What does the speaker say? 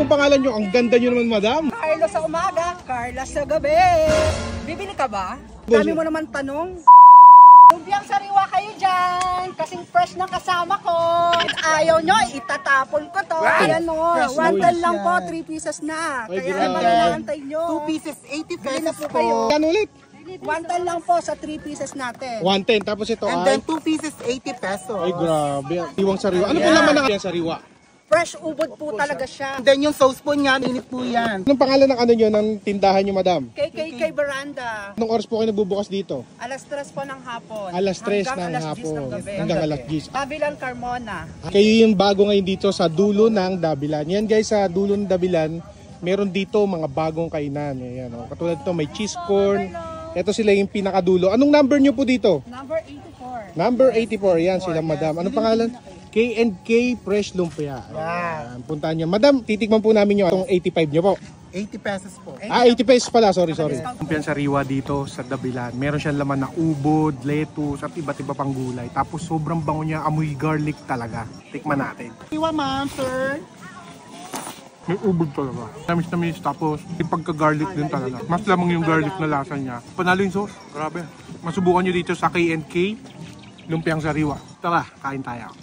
pong pangalan nyo? Ang ganda nyo naman, madam. Carlos sa umaga, Carla sa gabi. Bibili ka ba? Dami mo naman tanong. Lumpiang sariwa kayo dyan, kasing fresh ng kasama ko. Ayaw nyo, itatapon ko to. Ayan o, 110 lang po, 3 pieces na. Kaya naman inaantay nyo. 2 pieces, 80 pesos po kayo. Yan ulit. 110 lang po sa 3 pieces natin. 110, tapos ito And then 2 pieces, 80 pesos. Ay, grabe. Iwang sariwa. Ano po naman ng sariwa? Fresh ubod po talaga siya. And then yung sauce po niya, init po yan. Anong pangalan ng ano nyo, ng tindahan nyo, madam? KKK Veranda. Anong oras po kayo nagbubukas dito? Alas 3 po ng hapon. Alas 3 ng hanggang hapon. alas 10 ng gabi. Hanggang alas 10. Dabilan Carmona. Kayo yung bago ngayon dito sa dulo ng Dabilan. Yan guys, sa dulo ng Dabilan, meron dito mga bagong kainan. Ayan, oh. Katulad ito, may cheese corn. Ito sila yung pinakadulo. Anong number nyo po dito? Number 84. Number 84. Yan sila, madam. Anong pangalan? K&K Fresh Lumpia. Ayan, puntahan nyo. Madam, titikman po namin yung itong 85 nyo po. 80 pesos po. 80 pesos pala. Sorry. Lumpiang sariwa dito sa Dabilan. Meron siyang laman na ubod, lettuce, at iba't iba pang gulay. Tapos sobrang bango niya. Amoy garlic talaga. Tikman natin. Iwa ma'am, sir. May ubod talaga. Tamis. Tapos yung pagka-garlic din talaga. Mas lamang yung garlic na lasa niya. Panalo yung sauce. Grabe. Masubukan nyo dito sa K&K Lumpiang Sariwa. Tara, kain tayo.